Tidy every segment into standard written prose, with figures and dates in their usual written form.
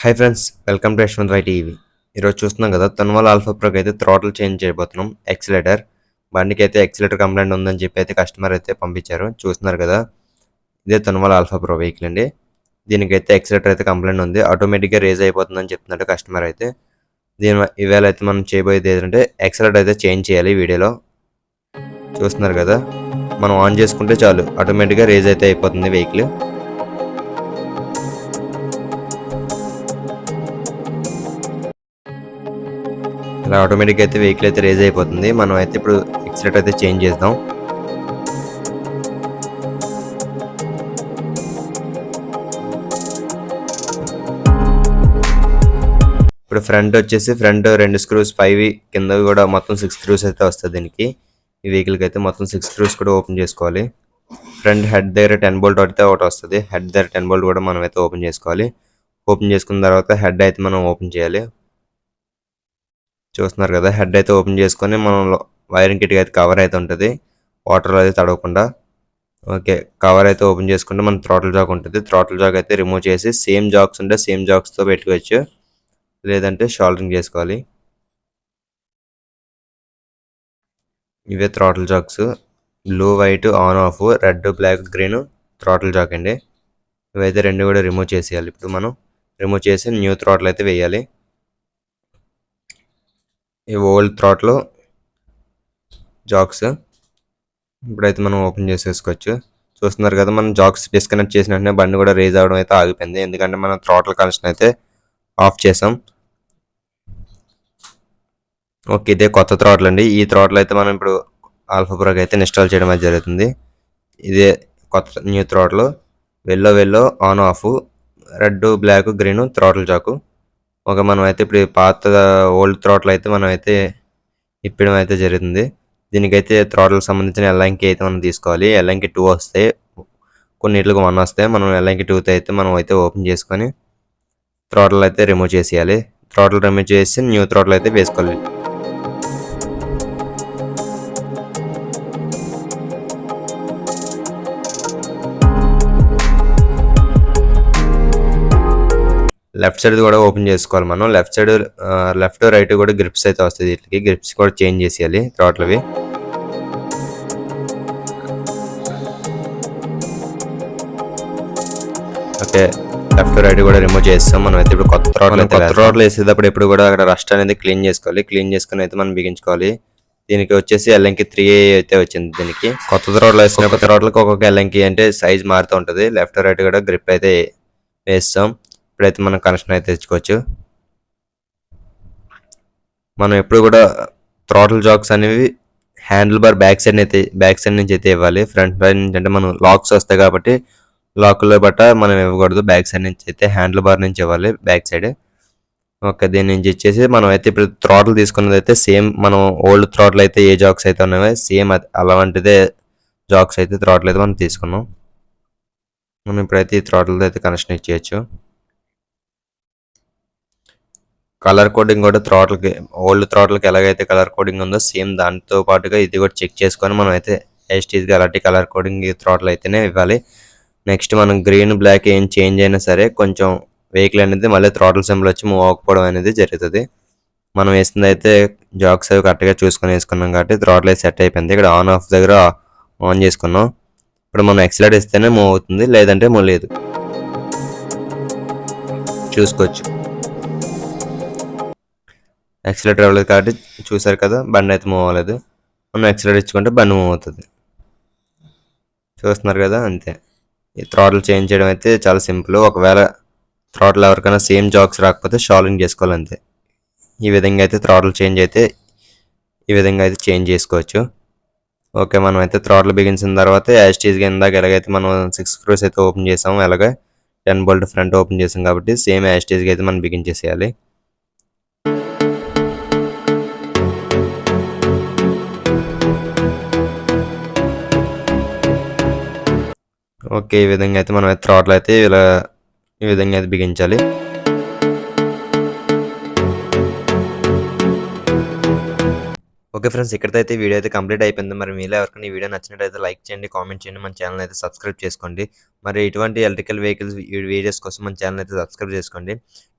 Hi friends, welcome to Yashwant Y TV. ఈరోజు చూస్తున్నాం కదా, తన్వాల్ ఆల్ఫా ప్రోకి అయితే థ్రాటిల్ చేంజ్ చేయబోతున్నాం. ఎక్సిలేటర్ బండికి అయితే ఎక్సిలేటర్ కంప్లైంట్ ఉందని చెప్పి అయితే కస్టమర్ అయితే పంపించారు. చూస్తున్నారు కదా, ఇదే తన్వాల్ ఆల్ఫా ప్రో వెహికల్ అండి. దీనికైతే ఎక్సిలేటర్ అయితే కంప్లైంట్ ఉంది, ఆటోమేటిక్గా రేజ్ అయిపోతుందని చెప్తున్నాడు కస్టమర్ అయితే. ఈవేళ అయితే మనం చేయబోయేది ఏంటంటే ఎక్సిలేటర్ అయితే చేంజ్ చేయాలి. వీడియోలో చూస్తున్నారు కదా, మనం ఆన్ చేసుకుంటే చాలు ఆటోమేటిక్గా రేజ్ అయితే అయిపోతుంది వెహికల్. ఇలా ఆటోమేటిక్గా అయితే వెహికల్ అయితే రేజ్ అయిపోతుంది. మనం అయితే ఇప్పుడు ఎక్సిలేటర్ అయితే చేంజ్ చేద్దాం. ఇప్పుడు ఫ్రంట్ వచ్చేసి ఫ్రంట్ 2 స్క్రూస్ పైవి కింద కూడా మొత్తం 6 స్క్రూస్ అయితే వస్తుంది దీనికి. ఈ వెహికల్కి అయితే మొత్తం 6 స్క్రూస్ కూడా ఓపెన్ చేసుకోవాలి. ఫ్రంట్ హెడ్ దగ్గర 10 బోల్ట్ అయితే ఒకటి వస్తుంది. హెడ్ దగ్గర 10 బోల్ట్ కూడా మనం అయితే ఓపెన్ చేసుకోవాలి. ఓపెన్ చేసుకున్న తర్వాత హెడ్ అయితే మనం ఓపెన్ చేయాలి. చూస్తున్నారు కదా, హెడ్ అయితే ఓపెన్ చేసుకొని మనం వైరింగ్ కిట్ అయితే కవర్ అయితే ఉంటుంది, వాటర్ అయితే తడవకుండా. ఓకే, కవర్ అయితే ఓపెన్ చేసుకుంటే మన థ్రాటిల్ జాక్ ఉంటుంది. థ్రాటిల్ జాక్ అయితే రిమూవ్ చేసి సేమ్ జాక్స్ ఉంటే సేమ్ జాక్స్తో పెట్టుకోవచ్చు, లేదంటే షోల్డరింగ్ చేసుకోవాలి. ఇవే throttle jacks, blue white on off, red black green throttle jack అండి. ఇవైతే రెండు కూడా రిమూవ్ చేసేయాలి. ఇప్పుడు మనం రిమూవ్ చేసి న్యూ థ్రాటిల్ అయితే వేయాలి. ఈ ఓల్డ్ థ్రాటిల్ జాక్స్ ఇప్పుడైతే మనం ఓపెన్ చేసేసుకోవచ్చు. చూస్తున్నారు కదా, మనం జాక్స్ డిస్కనెక్ట్ చేసిన వెంటనే బండి కూడా రేజ్ అవడం అయితే ఆగిపోయింది, ఎందుకంటే మనం థ్రాటిల్ కనెక్షన్ అయితే ఆఫ్ చేసాం. ఓకే, ఇదే కొత్త థ్రాటిల్ అండి. ఈ థ్రాటిల్ అయితే మనం ఇప్పుడు ఆల్ఫా ప్రోకి అయితే ఇన్స్టాల్ చేయడం అయితే జరుగుతుంది. ఇదే కొత్త new throttle, yellow on off, red black green throttle జాకు. ఓకే, మనం అయితే ఇప్పుడు పాత ఓల్డ్ థ్రాటిల్ అయితే మనం అయితే ఇప్పడం అయితే జరుగుతుంది. దీనికైతే థ్రాటిల్ సంబంధించిన ఎల్ఎంకి అయితే మనం తీసుకోవాలి. ఎల్ఎంకి 2 వస్తాయి, కొన్నిట్లకు 1 వస్తాయి. మనం ఎల్ఎంకి 2 అయితే మనం అయితే ఓపెన్ చేసుకొని థ్రాటిల్ అయితే రిమూవ్ చేసేయాలి. థ్రాటిల్ రిమూవ్ చేసి న్యూ థ్రాటిల్ అయితే వేసుకోవాలి. లెఫ్ట్ సైడ్ కూడా ఓపెన్ చేసుకోవాలి మనం. లెఫ్ట్ రైట్ కూడా గ్రిప్స్ అయితే వస్తాయి. వీటికి గ్రిప్స్ కూడా చేంజ్ చేసేయాలి థ్రాటిల్వి. ఓకే, లెఫ్ట్ రైట్ కూడా రిమూవ్ చేస్తాం. మనం అయితే ఇప్పుడు కొత్త థ్రాటిల్ వేసేటప్పుడు ఎప్పుడు కూడా అక్కడ రస్ట్ అనేది క్లీన్ చేసుకోవాలి. క్లీన్ చేసుకుని అయితే మనం బిగించుకోవాలి. దీనికి వచ్చేసి ఎల్ఎంకి 3 అయితే వచ్చింది. దీనికి కొత్త థ్రాటిల్ వేసిన థ్రాటిల్కి ఒక్కొక్క ఎల్ఎంకి అంటే సైజ్ మారుతూ ఉంటుంది. లెఫ్ట్ రైట్ కూడా గ్రిప్ అయితే వేస్తాం. ఇప్పుడైతే మనం కనెక్షన్ అయితే తెచ్చుకోవచ్చు. మనం ఎప్పుడు కూడా థ్రాటిల్ జాక్స్ అనేవి హ్యాండిల్ బార్ బ్యాక్ సైడ్ నుంచి అయితే ఇవ్వాలి. ఫ్రంట్ సైడ్ నుంచి అంటే మనం లాక్స్ వస్తాయి కాబట్టి లాక్లో బట్ట మనం ఇవ్వకూడదు. బ్యాక్ సైడ్ నుంచి అయితే హ్యాండిల్ బార్ నుంచి ఇవ్వాలి, బ్యాక్ సైడ్. ఓకే, దీని నుంచి ఇచ్చేసి మనం అయితే ఇప్పుడు థ్రాటిల్ తీసుకున్నది అయితే సేమ్ మనం ఓల్డ్ థ్రాటిల్ అయితే ఏ జాక్స్ అయితే ఉన్నాయో సేమ్ అలాంటిదే జాక్స్ అయితే థ్రాటిల్ అయితే మనం తీసుకున్నాం. మనం ఇప్పుడైతే ఈ థ్రాటిల్ అయితే కనెక్షన్ ఇచ్చేయచ్చు. కలర్ కోడింగ్ కూడా థ్రాటిల్కి ఓల్డ్ థ్రాటిల్కి ఎలాగైతే కలర్ కోడింగ్ ఉందో సేమ్ దాంతో పాటుగా ఇది కూడా చెక్ చేసుకొని మనం అయితే ఎస్టీస్గా అలాంటి కలర్ కోడింగ్ థ్రాటిల్ అయితేనే ఇవ్వాలి. నెక్స్ట్ మనం గ్రీన్ బ్లాక్ ఏం చేంజ్ అయినా సరే కొంచెం వెహికల్ అనేది మళ్ళీ థ్రాటిల్ సింబల్ వచ్చి మూవ్ అవ్వకపోవడం అనేది జరుగుతుంది. మనం వేసింది అయితే జాక్స్ అవి కరెక్ట్గా చూసుకొని వేసుకున్నాం కాబట్టి థ్రాటిల్ అయితే సెట్ అయిపోయింది. ఇక్కడ ఆన్ ఆఫ్ దగ్గర ఆన్ చేసుకున్నాం. ఇప్పుడు మనం ఎక్సిలేటర్ ఇస్తేనే మూవ్ అవుతుంది, లేదంటే మూవ్ లేదు. చూసుకోవచ్చు, ఎక్సిలేటర్ ఇవ్వలేదు కాబట్టి చూసారు కదా, బండి అయితే మూవ్ అవ్వలేదు. మనం ఎక్సిలేటర్ ఇచ్చుకుంటే బండి మూవ్ అవుతుంది. చూస్తున్నారు కదా, అంతే. ఈ థ్రాటిల్ చేంజ్ చేయడం అయితే చాలా సింపుల్. ఒకవేళ థ్రాటిల్ ఎవరికైనా సేమ్ జాక్స్ రాకపోతే షాలింగ్ చేసుకోవాలి, అంతే. ఈ విధంగా అయితే థ్రాటిల్ చేంజ్ అయితే ఈ విధంగా అయితే చేంజ్ చేసుకోవచ్చు. ఓకే, మనం అయితే థ్రాటిల్ బిగించిన తర్వాత యాస్టీస్గా ఇందాక ఎలాగైతే మనం 6 స్క్రూస్ అయితే ఓపెన్ చేసాము, అలాగే 10 బోల్ట్ ఫ్రంట్ ఓపెన్ చేసాం కాబట్టి సేమ్ యాస్టీస్గా అయితే మనం బిగించేసేయాలి. ఓకే, ఈ విధంగా అయితే మనం థ్రాటిల్ అయితే ఈ విధంగా అయితే బిగించాలి. ఓకే ఫ్రెండ్స్, ఇక్కడితో అయితే వీడియో అయితే కంప్లీట్ అయిపోయింది. మరి మీలో ఎవరికైనా ఈ వీడియో నచ్చినట్టయితే లైక్ చేయండి, కామెంట్ చేయండి, మన ఛానల్ అయితే సబ్స్క్రైబ్ చేసుకోండి. మరి ఇటువంటి ఎలక్ట్రికల్ వెహికల్స్ వీడియోస్ కోసం మన ఛానల్ అయితే సబ్స్క్రైబ్ చేసుకోండి.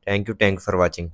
Thank you for watching.